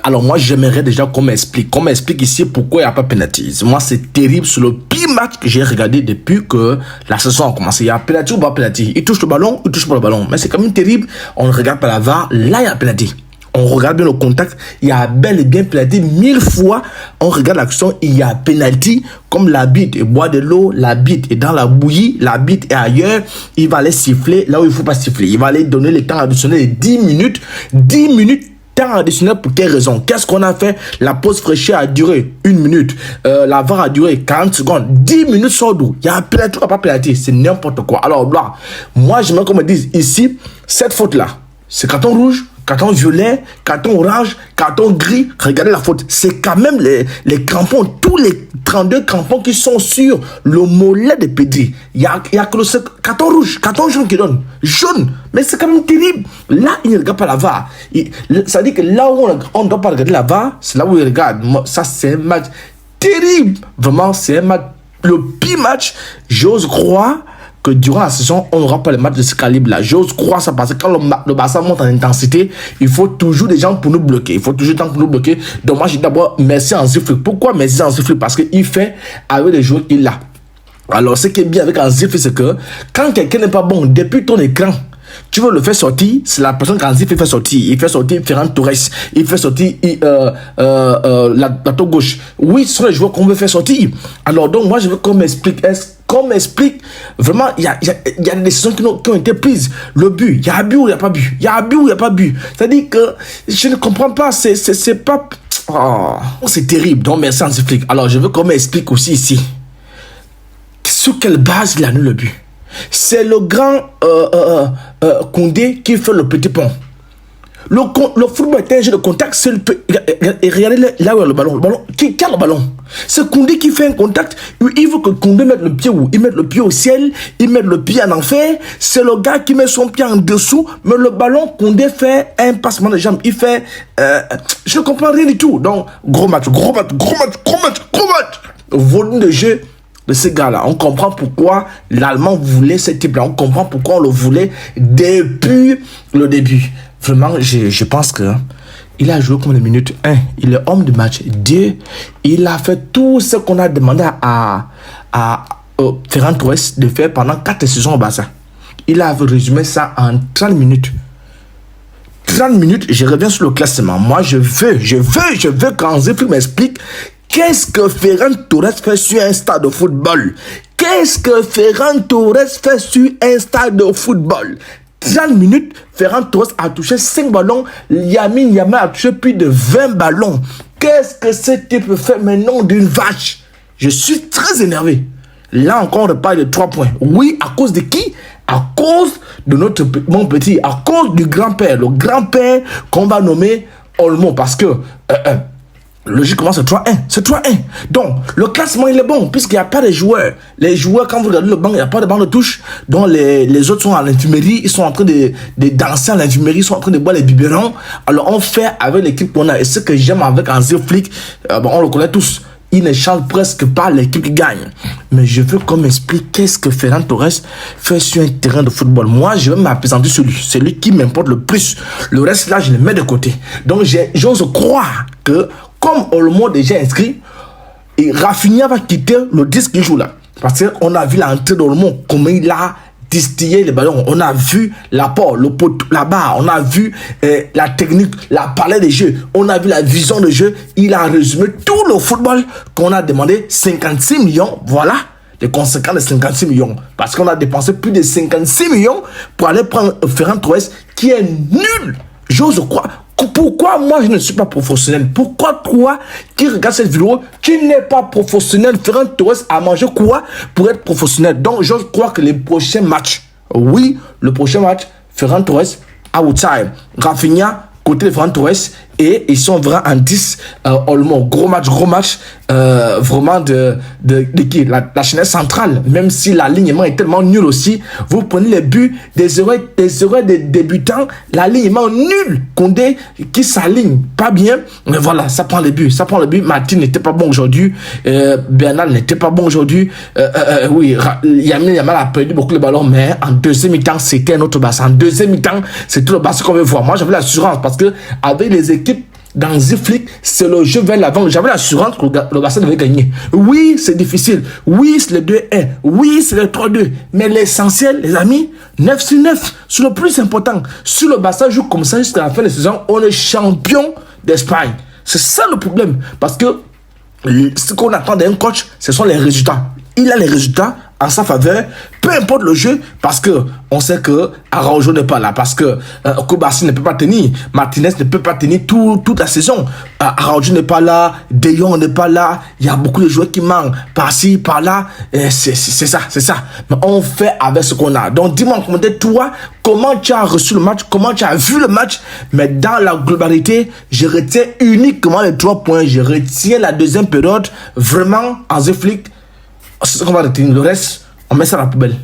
Alors moi, j'aimerais déjà qu'on m'explique ici pourquoi il n'y a pas penalty. Moi, c'est terrible, c'est le pire match que j'ai regardé depuis que la saison a commencé. Il y a penalty ou pas penalty? Il touche le ballon, il touche pas le ballon. Mais c'est quand même terrible, on ne regarde pas la VAR, là il y a penalty. On regarde bien le contact, il y a bel et bien penalty 1000 fois. On regarde l'action, il y a penalty. Comme la bite boit de l'eau, la bite est dans la bouillie, la bite est ailleurs. Il va aller siffler là où il ne faut pas siffler. Il va aller donner le temps additionnel de 10 minutes. 10 minutes, temps additionnel pour quelle raison? Qu'est-ce qu'on a fait? La pause fraîcheur a duré 1 minute. La VAR a duré 40 secondes. 10 minutes sur d'où? Il y a un penalty ou pas penalty? C'est n'importe quoi. Alors là, moi j'aimerais qu'on me dise ici, cette faute-là, c'est carton rouge, carton violet, carton orange, carton gris. Regardez la faute. C'est quand même les crampons, tous les 32 crampons qui sont sur le mollet de Pedri. Il y a que le carton rouge, carton jaune qui donne. Jaune. Mais c'est quand même terrible. Là, il ne regarde pas la VAR. Ça dit que là où on ne doit pas regarder la VAR, c'est là où il regarde. Ça, c'est un match terrible. Vraiment, c'est un match, le pire match. J'ose croire que durant la saison, on n'aura pas les matchs de ce calibre-là. J'ose croire ça parce que quand le Barça monte en intensité, il faut toujours des gens pour nous bloquer. Il faut toujours des gens pour nous bloquer. Donc moi, je dis d'abord merci Hansi Flick. Pourquoi merci Hansi Flick? Parce qu'il fait avec les joueurs qu'il a. Alors, ce qui est bien avec Hansi Flick, c'est que quand quelqu'un n'est pas bon, depuis ton écran, tu veux le faire sortir, c'est la personne qu'Hansi Flick fait sortir. Il fait sortir Ferran Torres, il fait sortir la gauche. Oui, ce sont les joueurs qu'on veut faire sortir. Alors donc, moi, je veux qu'on m'explique vraiment, il y a des décisions qui ont été prises. Le but, il y a un but ou il n'y a pas but. Il y a un but ou il n'y a pas but. C'est-à-dire que je ne comprends pas, c'est pas... Oh, c'est terrible. Donc, merci Hansi Flick. Alors, je veux qu'on m'explique aussi ici, sur quelle base il annule le but. C'est le grand Koundé qui fait le petit pont. Le football est un jeu de contact. Et regardez là où il y a le ballon. Qui a le ballon? C'est Koundé qui fait un contact. Il veut que Koundé mette le pied où? Il met le pied au ciel. Il met le pied en enfer. C'est le gars qui met son pied en dessous. Mais le ballon, Koundé fait un passement de jambes. Il fait... je ne comprends rien du tout. Donc, gros match. Volume de jeu de ces gars-là. On comprend pourquoi l'Allemand voulait ce type-là. On comprend pourquoi on le voulait depuis le début. Vraiment, je pense que il a joué comme les minutes 1. Il est homme de match. 2. Il a fait tout ce qu'on a demandé à Ferran Torres de faire pendant 4 saisons au Barça. Il a résumé ça en 30 minutes. 30 minutes, je reviens sur le classement. Moi, je veux qu'Hansi Flick m'explique qu'est-ce que Ferran Torres fait sur un stade de football. Qu'est-ce que Ferran Torres fait sur un stade de football? 30 minutes, Ferran Torres a touché 5 ballons. Lamine Yamal a touché plus de 20 ballons. Qu'est-ce que ce type fait maintenant d'une vache? Je suis très énervé. Là encore, on reparle de 3 points. Oui, à cause de qui? À cause de mon petit, à cause du grand-père. Le grand-père qu'on va nommer Olmo. Parce que... logiquement, c'est 3-1. C'est 3-1. Donc, le classement, il est bon, puisqu'il n'y a pas de joueurs. Les joueurs, quand vous regardez le banc, il n'y a pas de banc de touche. Donc, les autres sont à l'infirmerie. Ils sont en train de danser à l'infirmerie. Ils sont en train de boire les biberons. Alors, on fait avec l'équipe qu'on a. Et ce que j'aime avec Hansi Flick, on le connaît tous. Il ne change presque pas l'équipe qui gagne. Mais je veux qu'on m'explique qu'est-ce que Ferran Torres fait sur un terrain de football. Moi, je vais m'appesantir sur lui. C'est lui qui m'importe le plus. Le reste, là, je le mets de côté. Donc, j'ose croire que, comme Olmo déjà inscrit, et Rafinha va quitter le 10 qui joue là. Parce qu'on a vu l'entrée d'Olmo, comment il a distillé les ballons. On a vu l'apport, le pot, la barre. On a vu la technique, la palette des jeux. On a vu la vision de jeu. Il a résumé tout le football qu'on a demandé. 56 millions, voilà les conséquences de 56 millions. Parce qu'on a dépensé plus de 56 millions pour aller prendre Ferran Torres qui est nul. J'ose croire. Pourquoi moi je ne suis pas professionnel? Pourquoi toi qui regardes cette vidéo, tu n'es pas professionnel? Ferran Torres a mangé quoi pour être professionnel? Donc j'ose croire que les prochains matchs, oui, le prochain match, Ferran Torres, outside, Rafinha, côté de Ferran Torres, et ils sont vraiment en 10 Olmo. Gros match, vraiment de qui? La chaîne centrale, même si l'alignement est tellement nul aussi. Vous prenez les buts des erreurs des débutants, l'alignement nul. Koundé qui s'aligne pas bien, mais voilà, ça prend les buts. Martin n'était pas bon aujourd'hui, Bernal n'était pas bon aujourd'hui. Oui, Yamal a perdu beaucoup de ballons, mais en deuxième mi-temps, c'était un autre Barça. En deuxième mi-temps, c'est tout le Barça qu'on veut voir. Moi, j'avais l'assurance parce que avec les équipes dans Ziflik, c'est le jeu vers l'avant. J'avais l'assurance que le Barça devait gagner. Oui, c'est difficile. Oui, c'est le 2-1. Oui, c'est le 3-2. Mais l'essentiel, les amis, 9 sur 9, c'est le plus important. Si le Barça joue comme ça jusqu'à la fin de la saison, on est champion d'Espagne. C'est ça le problème. Parce que ce qu'on attend d'un coach, ce sont les résultats. Il a les résultats en sa faveur, peu importe le jeu, parce que on sait que Araujo n'est pas là, parce que Koubassi ne peut pas tenir, Martinez ne peut pas tenir toute la saison, Araujo n'est pas là, De Jong n'est pas là, il y a beaucoup de joueurs qui manquent par-ci, par-là, c'est ça. Mais on fait avec ce qu'on a. Donc dis-moi en commentaire, toi, comment tu as reçu le match, comment tu as vu le match, mais dans la globalité, je retiens uniquement les 3 points, je retiens la deuxième période, vraiment, en Ziflik, c'est ce qu'on va retenir. Le reste, on met ça à la poubelle.